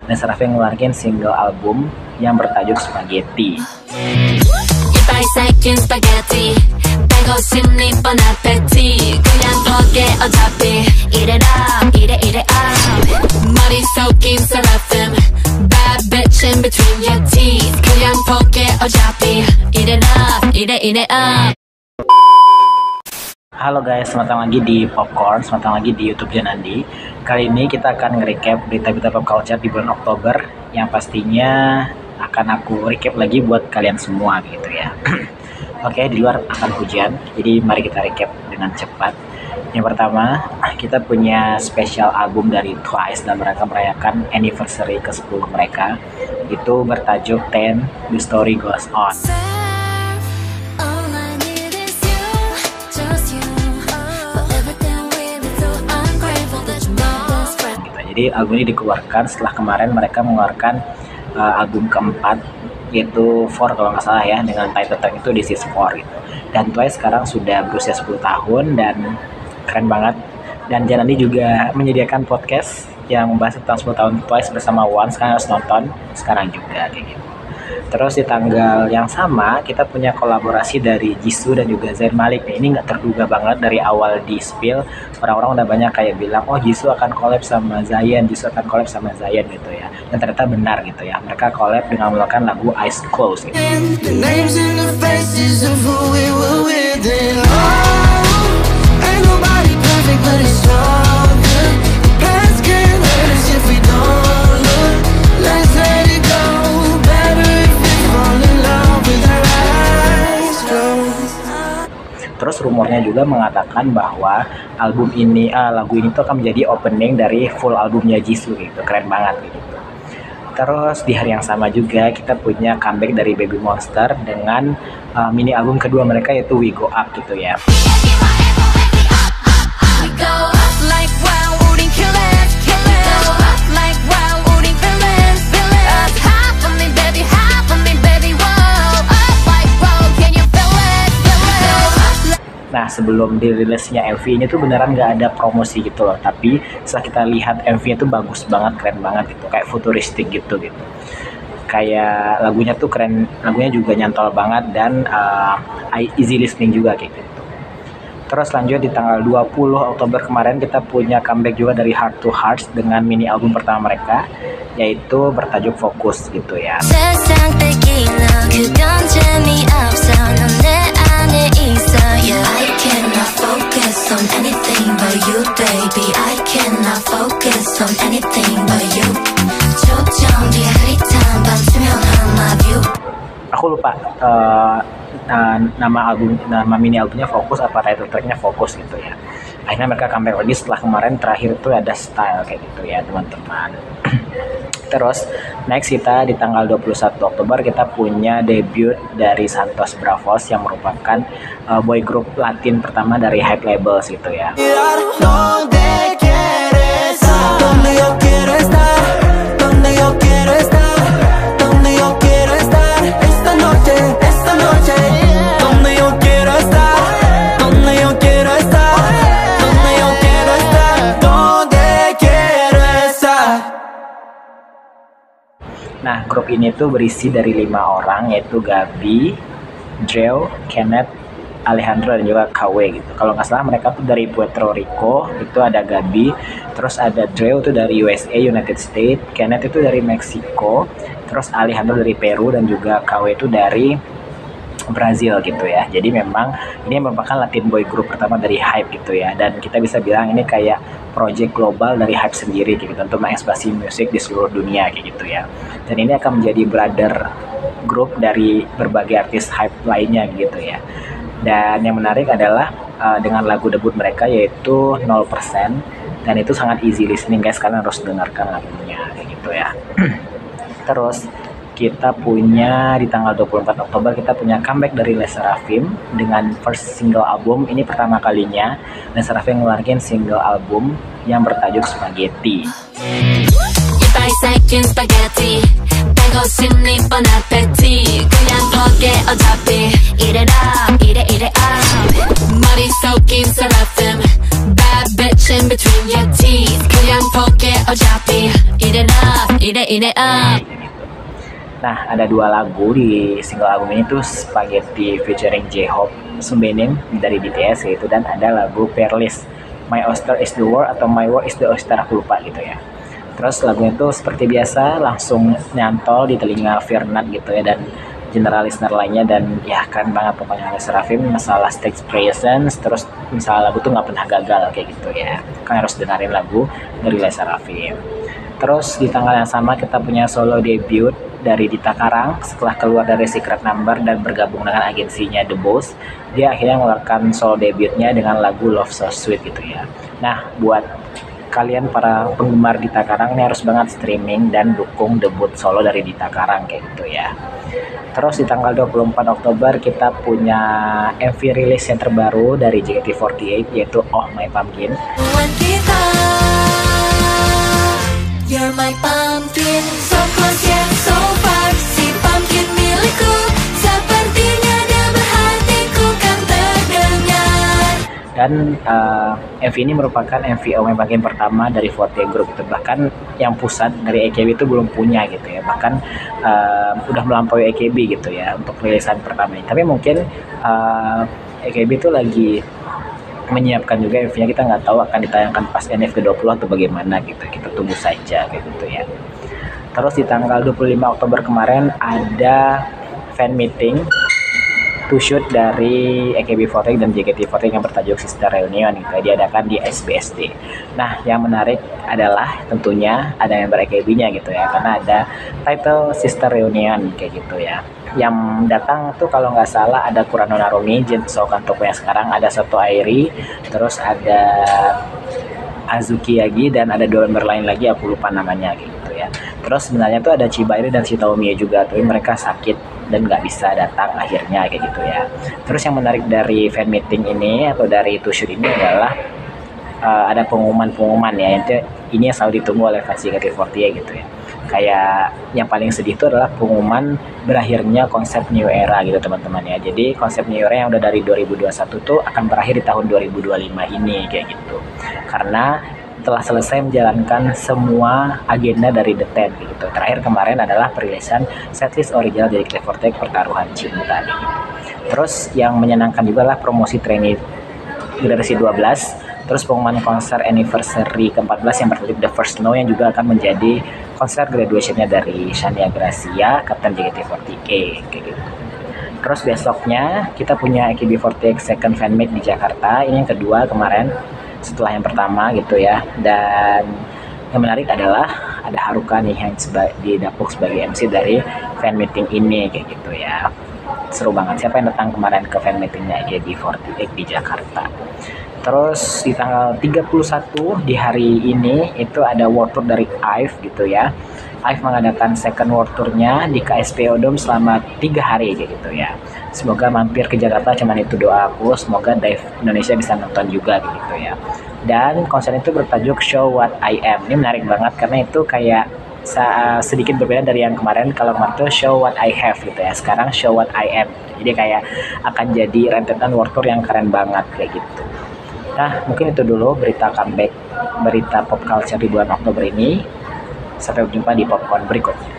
LESSERAFIM ngeluarin single album yang bertajuk Spaghetti. Halo guys, selamat datang lagi di Popcorn, selamat datang lagi di YouTube Janandi. Kali ini kita akan nge-recap berita-berita pop culture di bulan Oktober yang pastinya akan aku recap lagi buat kalian semua gitu ya. Oke, di luar akan hujan, jadi mari kita recap dengan cepat. Yang pertama, kita punya special album dari Twice dan mereka merayakan anniversary ke-10 mereka. Itu bertajuk 10 The Story Goes On. Jadi album ini dikeluarkan setelah kemarin mereka mengeluarkan album keempat yaitu 4 kalau nggak salah ya, dengan title track itu This Is 4 gitu. Dan Twice sekarang sudah berusia 10 tahun dan keren banget. Dan Janandi juga menyediakan podcast yang membahas tentang 10 tahun Twice bersama Once, kalian harus nonton sekarang juga kayak gitu. Terus di tanggal yang sama kita punya kolaborasi dari Jisoo dan juga Zayn Malik. Nah, ini nggak terduga banget dari awal di spill. Orang-orang udah banyak kayak bilang, oh Jisoo akan collab sama Zayn, Jisoo akan collab sama Zayn gitu ya. Dan ternyata benar gitu ya. Mereka collab dengan mengeluarkan lagu Eyes Closed gitu. Terus rumornya juga mengatakan bahwa lagu ini tuh akan menjadi opening dari full albumnya Jisoo gitu. Keren banget gitu. Terus di hari yang sama juga kita punya comeback dari Baby Monster dengan mini album kedua mereka yaitu We Go Up gitu ya. Nah, sebelum dirilisnya MV-nya tuh beneran nggak ada promosi gitu loh. Tapi setelah kita lihat MV-nya tuh bagus banget, keren banget gitu. Kayak futuristik gitu. Kayak lagunya tuh keren, lagunya juga nyantol banget dan easy listening juga kayak gitu. Terus lanjut di tanggal 20 Oktober kemarin kita punya comeback juga dari Heart to Hearts dengan mini album pertama mereka yaitu bertajuk Focus gitu ya. Aku lupa nama mini albumnya Fokus apa title tracknya Fokus gitu ya. Akhirnya mereka comeback lagi setelah kemarin terakhir itu ada Style kayak gitu ya teman-teman. Terus next kita di tanggal 21 Oktober kita punya debut dari Santos Bravos yang merupakan boy group Latin pertama dari Hype Labels gitu ya. Nah, grup ini tuh berisi dari 5 orang yaitu Gabi, Drew, Kenneth, Alejandro dan juga KW gitu. Kalau nggak salah mereka tuh dari Puerto Rico, itu ada Gabi, terus ada Drew tuh dari USA, United States, Kenneth itu dari Meksiko, terus Alejandro dari Peru dan juga KW itu dari Brazil gitu ya. Jadi memang ini merupakan Latin boy group pertama dari Hype gitu ya. Dan kita bisa bilang ini kayak project global dari Hype sendiri gitu untuk mengekspresi musik di seluruh dunia kayak gitu ya. Dan ini akan menjadi brother group dari berbagai artis Hype lainnya gitu ya. Dan yang menarik adalah dengan lagu debut mereka yaitu 0% dan itu sangat easy listening guys, kalian harus dengarkan lagunya kayak gitu ya. Terus kita punya di tanggal 24 Oktober kita punya comeback dari LESSERAFIM dengan first single album. Ini pertama kalinya LESSERAFIM ngeluarin single album yang bertajuk Spaghetti. Ojapi, eat it up, eat it up. Nah, ada dua lagu di single album ini tuh Spaghetti featuring J-Hope, Sunbaenim dari BTS yaitu, dan ada lagu Peerless, My Oyster is the World atau My World is the Oyster, aku lupa gitu ya. Terus lagu itu seperti biasa langsung nyantol di telinga Firnat gitu ya, dan general listener lainnya, dan ya keren banget pokoknya Lesa Rafim masalah stage presence. Terus misalnya lagu tuh nggak pernah gagal kayak gitu ya, kan harus dengerin lagu dari Lesa Rafim. Terus di tanggal yang sama kita punya solo debut dari Dita Karang setelah keluar dari Secret Number dan bergabung dengan agensinya The Boss. Dia akhirnya mengeluarkan solo debutnya dengan lagu Love So Sweet gitu ya. Nah, buat kalian para penggemar Dita Karang ini harus banget streaming dan dukung debut solo dari Dita Karang kayak gitu ya. Terus di tanggal 24 Oktober kita punya MV rilis yang terbaru dari JKT48 yaitu Oh My Pumpkin. Wanita, you're my pumpkin, so close yet so far. Si pumpkin milikku, sepertinya dia berhatiku kan terdengar. Dan MV ini merupakan MV Oh My Pumpkin pertama dari 48 Group itu. Bahkan yang pusat dari AKB itu belum punya gitu ya. Bahkan udah melampaui AKB gitu ya untuk rilisan pertama ini. Tapi mungkin AKB itu lagi menyiapkan juga MV-nya, kita nggak tahu akan ditayangkan pas NF ke-20 atau bagaimana gitu. Kita tunggu saja kayak gitu ya. Terus di tanggal 25 Oktober kemarin ada fan meeting to shoot dari AKB48 dan JKT48 yang bertajuk Sister Reunion gitu, diadakan di SBSD. Nah, yang menarik adalah tentunya ada member AKB-nya gitu ya, karena ada title Sister Reunion kayak gitu ya. Yang datang tuh kalau nggak salah ada Kurano Narumi, Jin Sokantoku yang sekarang, ada Soto Airi, terus ada Azuki Yagi, dan ada dua member lain lagi aku lupa namanya gitu ya. Terus sebenarnya tuh ada Chibairi dan Shitaomi juga, tapi mereka sakit dan nggak bisa datang akhirnya kayak gitu ya. Terus yang menarik dari fan meeting ini atau dari to shoot ini adalah ada pengumuman ya, ini yang selalu ditunggu oleh fans JKT48 gitu ya. Kayak yang paling sedih itu adalah pengumuman berakhirnya konsep New Era gitu teman-teman ya. Jadi konsep New Era yang udah dari 2021 tuh akan berakhir di tahun 2025 ini kayak gitu. Karena telah selesai menjalankan semua agenda dari The Ten gitu. Terakhir kemarin adalah perilisan setlist original dari JKT48 Pertaruhan Cinta gitu. Terus yang menyenangkan juga lah promosi trainee generasi 12. Terus pengumuman konser anniversary ke-14 yang bertajuk The First Snow yang juga akan menjadi konser graduationnya dari Shania Gracia, Kapten JKT48 kayak gitu. Terus besoknya kita punya AKB48 second fan meet di Jakarta. Ini yang kedua kemarin setelah yang pertama gitu ya. Dan yang menarik adalah ada Haruka nih yang didapuk sebagai MC dari fan meeting ini kayak gitu ya. Seru banget. Siapa yang datang kemarin ke fan meetingnya AKB48 di Jakarta? Terus di tanggal 31 di hari ini itu ada world tour dari IVE gitu ya. IVE mengadakan second world tournya di KSPO Dome selama 3 hari gitu ya. Semoga mampir ke Jakarta, cuman itu doa aku. Semoga Dive Indonesia bisa nonton juga gitu ya. Dan konser itu bertajuk Show What I Am. Ini menarik banget karena itu kayak sedikit berbeda dari yang kemarin. Kalau kemarin itu Show What I Have gitu ya. Sekarang Show What I Am. Jadi kayak akan jadi rentetan world tour yang keren banget kayak gitu. Nah, mungkin itu dulu berita comeback, berita pop culture di bulan Oktober ini. Sampai jumpa di popcorn berikutnya.